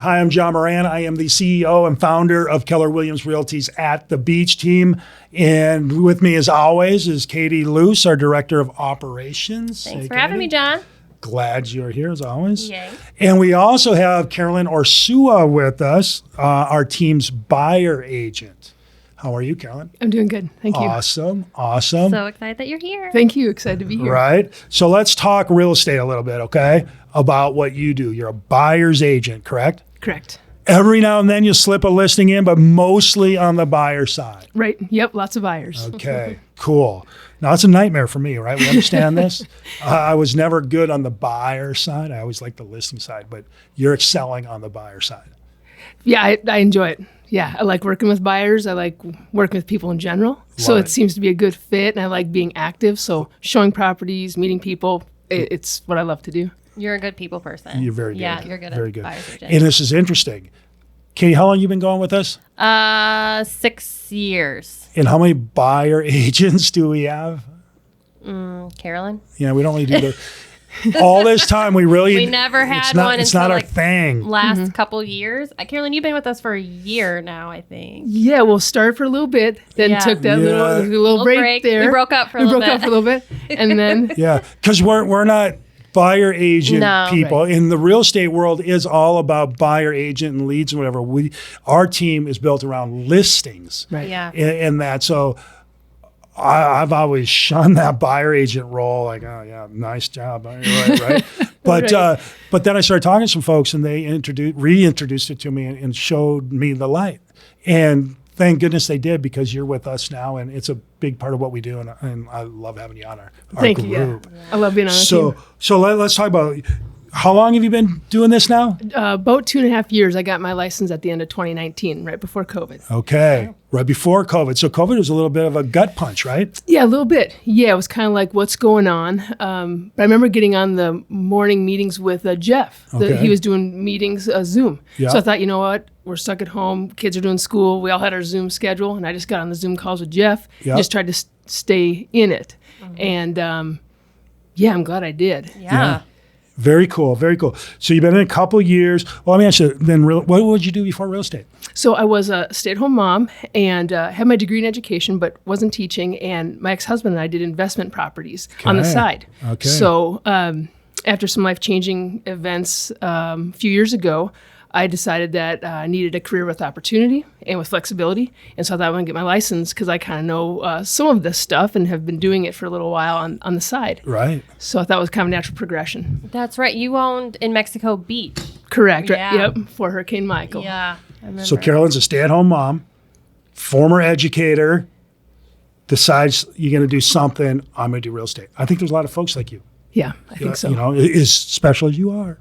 Hi, I'm John Moran. I am the CEO and founder of Keller Williams Realty's At the Beach team. And with me, as always, is Katie Luus, our Director of Operations. Thanks for having me, John. Glad you're here, as always. Yay. And we also have Carolyn Orsua with us, our team's buyer agent. How are you, Carolyn? I'm doing good. Thank you. Awesome. So excited that you're here. Thank you. Excited to be here. Right. So let's talk real estate a little bit, okay? About what you do. You're a buyer's agent, correct? Correct. Every now and then you slip a listing in, but mostly on the buyer side. Right. Yep. Lots of buyers. Okay, cool. Now, it's a nightmare for me, right? We understand this. I was never good on the buyer side. I always liked the listing side, but you're excelling on the buyer side. Yeah, I enjoy it. Yeah, I like working with buyers. I like working with people in general. So it seems to be a good fit, and I like being active. So showing properties, meeting people, it's what I love to do. You're a good people person. You're very good. Yeah, you're good very at good. buyer's agent. And this is interesting. Katie, how long have you been going with us? 6 years. And how many buyer agents do we have? Carolyn? Yeah, we don't really do all this time. We never had one It's until not our like thing. last couple years. Carolyn, you've been with us for a year now, I think. Yeah, we'll start for a little bit, then took that little break there. We broke up for a little bit. And then Yeah, because we're not buyer agent people. Right. In the real estate world is all about buyer agent and leads and whatever. Our team is built around listings. right. Yeah. And that. So I've always shunned that buyer agent role. Like, oh yeah, nice job. Right. But Right. But then I started talking to some folks, and they reintroduced it to me and showed me the light. And thank goodness they did, because you're with us now, and it's a big part of what we do. And I love having you on our Thank group. you. Yeah. I love being on the team. So let's talk about, how long have you been doing this now? About 2.5 years. I got my license at the end of 2019, right before COVID. Okay, right before COVID. So COVID was a little bit of a gut punch, right? Yeah, a little bit. Yeah, it was kind of like, what's going on? But I remember getting on the morning meetings with Jeff. Okay. He was doing meetings, Zoom. Yeah. So I thought, you know what? We're stuck at home. Kids are doing school. We all had our Zoom schedule. And I just got on the Zoom calls with Jeff. Yeah. Just tried to stay in it. And yeah, I'm glad I did. Yeah. Very cool, very cool. So you've been in a couple years. Well, let me ask you, then what would you do before real estate? So I was a stay-at-home mom and had my degree in education, but wasn't teaching. And my ex-husband and I did investment properties on the side. Okay. So after some life-changing events a few years ago, I decided that I needed a career with opportunity and with flexibility. And so I thought I would get my license because I kind of know some of this stuff and have been doing it for a little while on the side. Right. So I thought it was kind of a natural progression. That's right. You owned in Mexico Beach. Correct. Yeah. Right? Yep. For Hurricane Michael. Yeah. I remember. So Carolyn's a stay-at-home mom, former educator, decides you're going to do something, I'm going to do real estate. I think there's a lot of folks like you. Yeah, I think so. You know, as special as you are.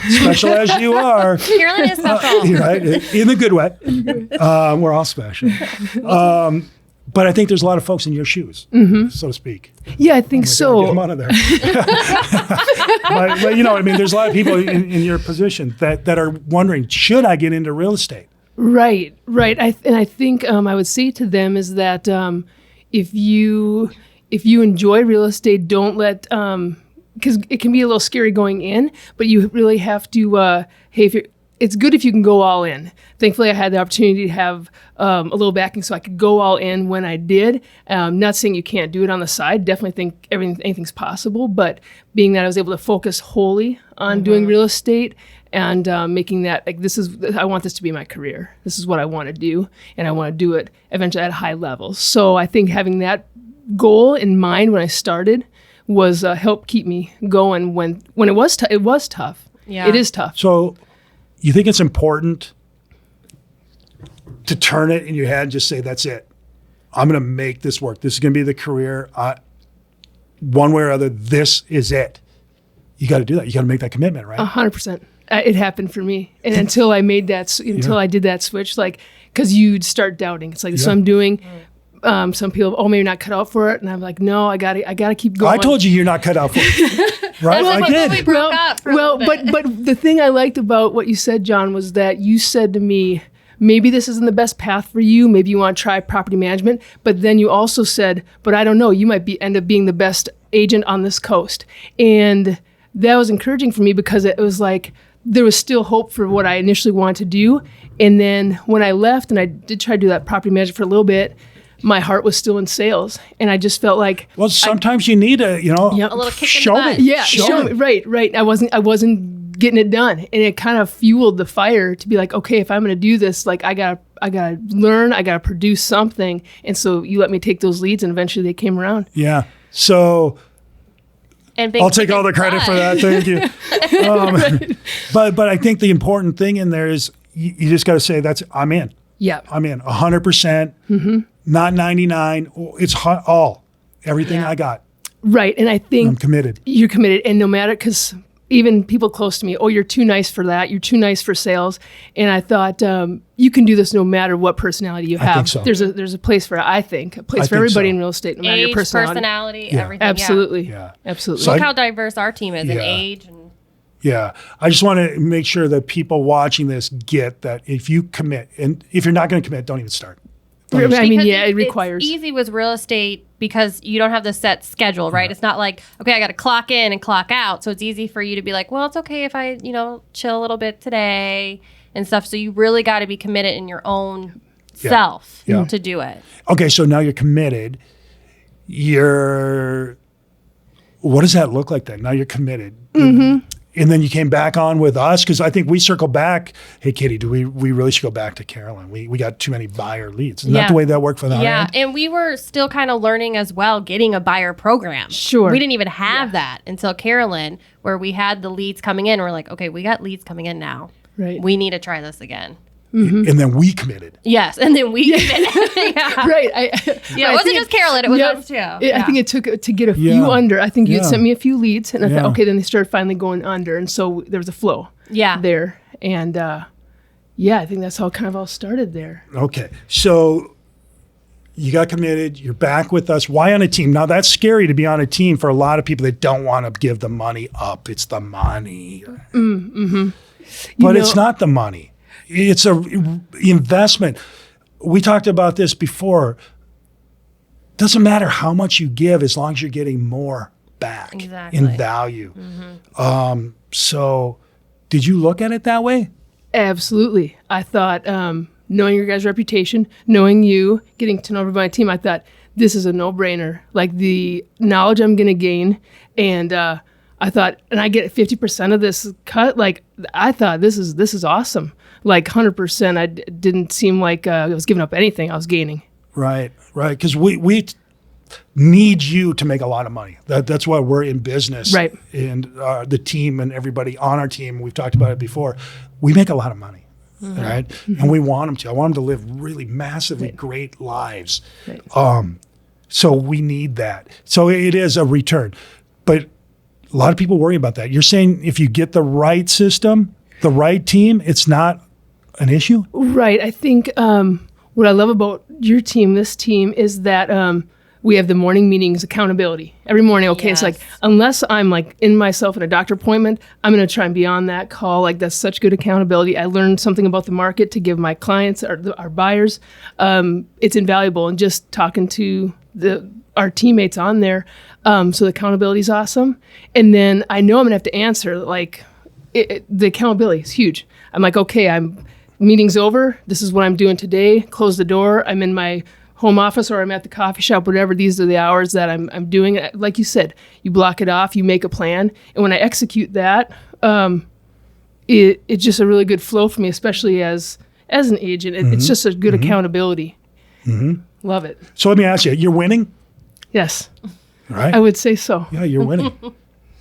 Special as you are. Carolyn is special. Right? In a good way. We're all special. But I think there's a lot of folks in your shoes, so to speak. Yeah, I think Get so. them out of there. but you know, I mean, there's a lot of people in your position that are wondering, should I get into real estate? Right. I think I would say to them is that if you enjoy real estate, don't let because it can be a little scary going in, but you really have to. It's good if you can go all in. Thankfully, I had the opportunity to have a little backing, so I could go all in when I did. Not saying you can't do it on the side. Definitely think anything's possible, but being that I was able to focus wholly on doing real estate and making that I want this to be my career. This is what I want to do, and I want to do it eventually at a high level. So I think having that goal in mind when I started was helped keep me going when it was tough. Yeah. It is tough. So you think it's important to turn it in your head and just say, that's it. I'm going to make this work. This is going to be the career. One way or other, this is it. You got to do that. You got to make that commitment, right? 100%. It happened for me. And until I made that, I did that switch, because you'd start doubting. It's like, so I'm doing, some people, maybe not cut out for it. And I'm like, no, I gotta keep going. I told you you're not cut out for it. Right? That's I what did. we broke up for a little bit. But the thing I liked about what you said, John, was that you said to me, maybe this isn't the best path for you. Maybe you want to try property management. But then you also said, but I don't know, you might end up being the best agent on this coast. And that was encouraging for me because it was like, there was still hope for what I initially wanted to do. And then when I left and I did try to do that property management for a little bit, my heart was still in sales. And I just felt like, Well, sometimes you need a, A little kick in the show butt. me. yeah, show me. Right. I wasn't getting it done. And it kind of fueled the fire to be like, okay, if I'm going to do this, like I gotta learn, I gotta produce something. And so you let me take those leads, and eventually they came around. Yeah. So And big I'll take kick all in the credit butt. for that. Thank you. But I think the important thing in there is you just got to say I'm in. Yeah. I'm in 100%, not 99. It's all, everything Yeah. I got. Right. And I I'm think committed. you're committed. And no matter, because even people close to me, oh, you're too nice for that. You're too nice for sales. And I thought, you can do this no matter what personality you have. think so. There's a place for, I think, a place I for think everybody so. in real estate, no matter Age, your personality. personality, Yeah. everything. Absolutely. Yeah. Absolutely. So Look I- how diverse our team is in Yeah. age. And Yeah. I just want to make sure that people watching this get that if you commit, and if you're not going to commit, don't even start. I mean, Because yeah, it it's requires. easy with real estate because you don't have the set schedule, right? It's not like, okay, I got to clock in and clock out. So it's easy for you to be like, well, it's okay if I, chill a little bit today and stuff. So you really got to be committed in your own self Yeah. to do it. Okay. So now you're committed. What does that look like then? Now you're committed. And then you came back on with us because I think we circled back. Hey, Katie, do we really should go back to Carolyn? We got too many buyer leads. Isn't that the way that worked for the Yeah, end? and we were still kind of learning as well, getting a buyer program. Sure. We didn't even have that until Carolyn, where we had the leads coming in. We're like, okay, we got leads coming in now. Right. We need to try this again. And then we committed. Yes, and then we did it. Right. Yeah, it wasn't just Carolyn, it was us too. I think it took to get a few Yeah. under. I think you had Yeah. sent me a few leads, and I Yeah. thought, okay, then they started finally going under, and so there was a flow. Yeah. There, and I think that's how it kind of all started there. Okay. So you got committed. You're back with us. Why on a team? Now, that's scary to be on a team for a lot of people that don't want to give the money up. It's the money. But it's not the money. It's a investment. We talked about this before. Doesn't matter how much you give as long as you're getting more back Exactly. in value. So did you look at it that way? Absolutely. I thought, knowing your guys' reputation, knowing you, getting to know everybody on my team, I thought this is a no-brainer. Like the knowledge I'm going to gain, and I thought, and I get 50% of this cut. Like I thought, this is awesome. Like 100%. I didn't seem like I was giving up anything. I was gaining. Right. Because we need you to make a lot of money. That's why we're in business. Right. And the team and everybody on our team, we've talked about it before, we make a lot of money. Right. And we want them to. I want them to live really massively great lives. Right. So we need that. So it is a return. But a lot of people worry about that. You're saying if you get the right system, the right team, it's not an issue? Right. I think what I love about your team, this team, is that we have the morning meetings, accountability every morning. Okay, it's like, Yes. unless I'm like in myself at a doctor appointment, I'm going to try and be on that call. Like that's such good accountability. I learned something about the market to give my clients, our buyers. It's invaluable. And just talking to our teammates on there. So the accountability is awesome. And then I know I'm going to have to answer, like the accountability is huge. I'm like, okay, meeting's over. This is what I'm doing today. Close the door. I'm in my home office or I'm at the coffee shop, whatever. These are the hours that I'm doing it. Like you said, you block it off, you make a plan. And when I execute that, it's just a really good flow for me, especially as an agent. It's just a good accountability. Love it. So let me ask you, you're winning, Yes, right? I would say so. Yeah, you're winning.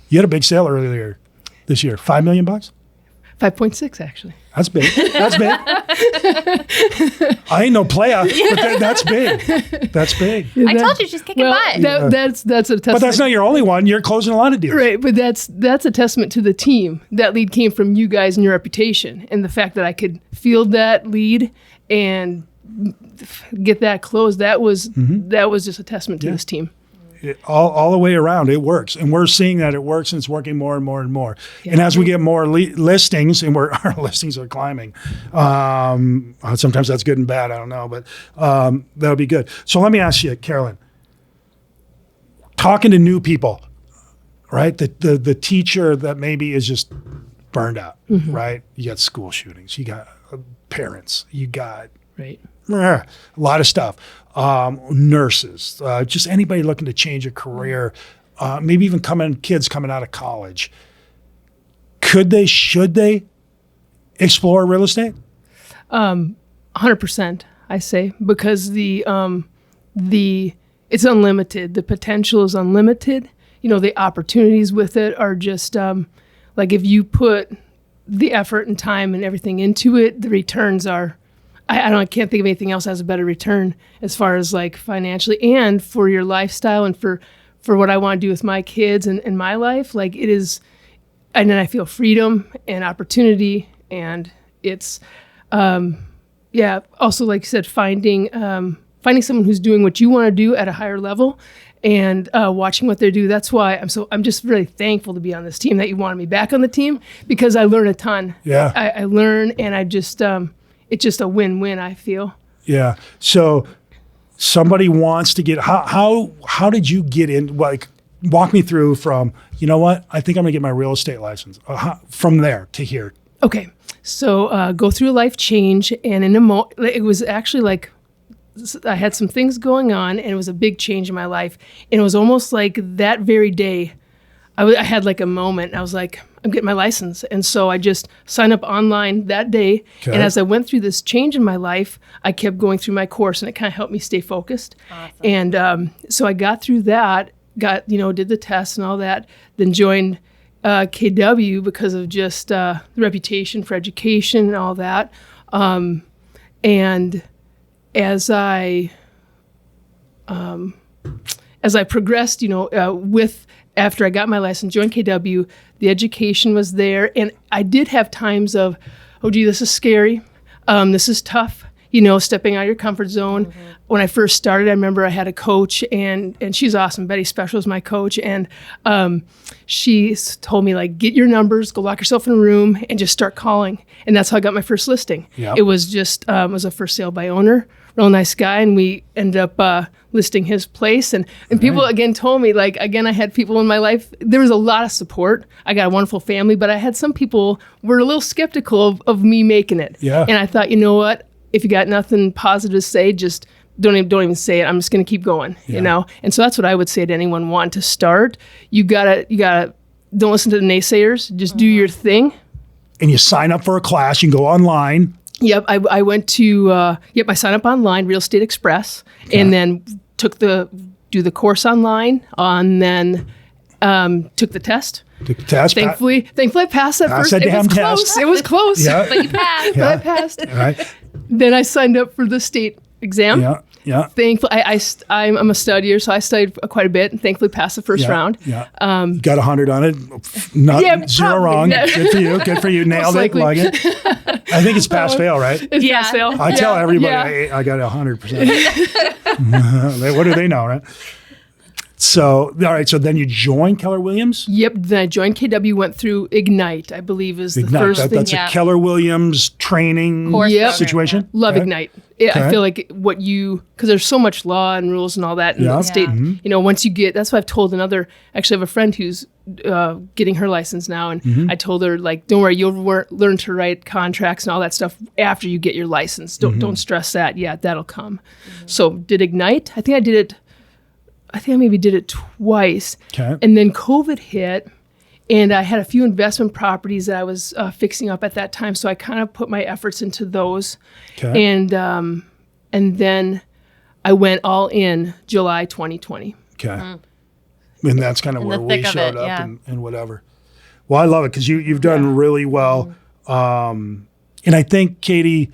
You had a big sale earlier this year, $5 million. 5.6 actually. That's big. That's big. I ain't no player, but that's big. That's big. I told you she's kicking butt. That's a testament. But that's not your only one. You're closing a lot of deals. Right, but that's a testament to the team. That lead came from you guys and your reputation, and the fact that I could field that lead and get that closed. That was just a testament to this team. All the way around, it works, and we're seeing that it works, and it's working more and more and more. Yeah. And as we get more listings, and our listings are climbing, sometimes that's good and bad. I don't know, but that'll be good. So let me ask you, Carolyn, talking to new people, right? The teacher that maybe is just burned out, right? You got school shootings, you got parents, you got Right. a lot of stuff. Nurses, just anybody looking to change a career, maybe even kids coming out of college. Should they explore real estate? 100%, I say, because the it's unlimited. The potential is unlimited. The opportunities with it are just like if you put the effort and time and everything into it, the returns are. I can't think of anything else that has a better return as far as like financially and for your lifestyle and for what I want to do with my kids and my life. Like it is, and then I feel freedom and opportunity, and it's, also like you said, finding someone who's doing what you want to do at a higher level and watching what they do. That's why I'm just really thankful to be on this team, that you wanted me back on the team, because I learn a ton. Yeah. I learn, and I just, it's just a win-win, I feel. Yeah. So somebody wants to get, how did you get in? Like, walk me through from, you know what, I think I'm gonna get my real estate license, from there to here. Okay. So go through a life change, and it was actually like, I had some things going on, and it was a big change in my life. And it was almost like that very day, I had like a moment, and I was like, I'm getting my license. And so I just signed up online that day. Okay. And as I went through this change in my life, I kept going through my course, and it kind of helped me stay focused. Awesome. And so I got through that, did the test and all that, then joined KW because of just the reputation for education and all that. And as I progressed, after I got my license, joined KW, the education was there, and I did have times of, oh gee, this is scary, this is tough, stepping out of your comfort zone. Mm-hmm. When I first started, I remember I had a coach, and she's awesome. Betty Special is my coach, and she told me, like, get your numbers, go lock yourself in a room, and just start calling. And that's how I got my first listing. Yep. It was just it was a first sale by owner, real nice guy, and we ended up listing his place. And people again told me, like, again, I had people in my life. There was a lot of support. I got a wonderful family, but I had some people were a little skeptical of me making it. Yeah. And I thought, you know what? If you got nothing positive to say, just don't even say it. I'm just going to keep going, And so that's what I would say to anyone wanting to start. You gotta don't listen to the naysayers. Just do your thing. And you sign up for a class. You can go online. Yep, I went to I signed up online, Real Estate Express, and then do the course online, and then took the test. Took the test. Thankfully, I passed that first. That It damn was close. test. It was close. Yeah. But you passed. But I passed. All right. Then I signed up for the state exam. Yeah. Thankfully, I'm a studier, so I studied quite a bit, and thankfully passed the first round. Yeah. You got 100 on it. Zero probably. wrong. Yeah. Good for you. Nailed it. likely. Like it. I think it's pass fail, right? It's Yeah. pass fail. I tell everybody Yeah. I got 100%. What do they know, right? So, all right. So then you joined Keller Williams? Yep. Then I joined KW, went through Ignite, I believe is the first thing. That's a Keller Williams training Course program, situation? Love Okay. Ignite. I feel like because there's so much law and rules and all that in the state, once you get, that's why I've told actually I have a friend who's getting her license now. And I told her, like, don't worry, you'll learn to write contracts and all that stuff after you get your license. Don't stress that. Yeah, that'll come. So did Ignite. I think I maybe did it twice. Okay. And then COVID hit, and I had a few investment properties that I was fixing up at that time. So I kind of put my efforts into those. Okay. And then I went all in July 2020. Okay. And that's kind of In where the we thick of showed it, up yeah. and whatever. Well, I love it because you've done really well. And I think, Katie,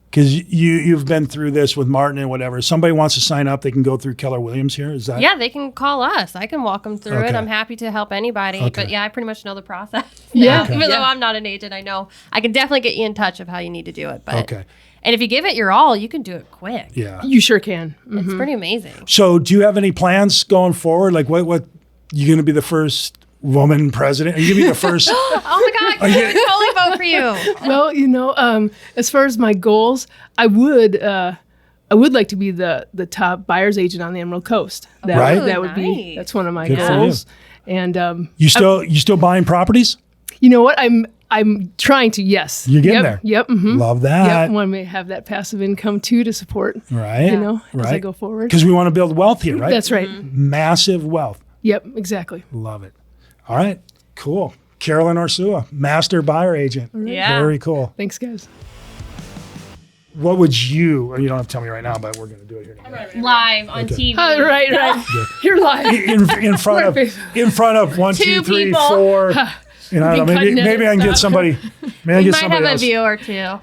because you've been through this with Martin and whatever. If somebody wants to sign up, they can go through Keller Williams here. Is that? Yeah, they can call us. I can walk them through it. Okay. I'm happy to help anybody. Okay. But yeah, I pretty much know the process. Yeah. now. Okay. Even though Yeah. I'm not an agent, I know I can definitely get you in touch of how you need to do it. But Okay. And if you give it your all, you can do it quick. Yeah. You sure can. It's pretty amazing. So do you have any plans going forward? Like what you going to be the first woman president? Are you going to be the first? Oh my God, I would totally vote for you. Well, as far as my goals, I would like to be the top buyer's agent on the Emerald Coast. Right. That would be Nice. that's one of my Good for goals. And You still buying properties? You know what? I'm trying to. Yes. You're getting Yep, there. Yep. Mm-hmm. Love that. Yep. Want to have that passive income too to support. Right. You know, as I Right. go forward. Because we want to build wealth here, right? That's right. Massive wealth. Yep. Exactly. Love it. All right. Cool. Carolyn Orsua, master buyer agent. Yeah. Very cool. Thanks, guys. What would you don't have to tell me right now, but we're going to do it here together. Live on Okay. TV. Right. You're live. In front of 1, 2, Two 3, people. 4. You know, Be maybe cutting I can edits. get somebody. Maybe I We get might somebody have a else. view or two.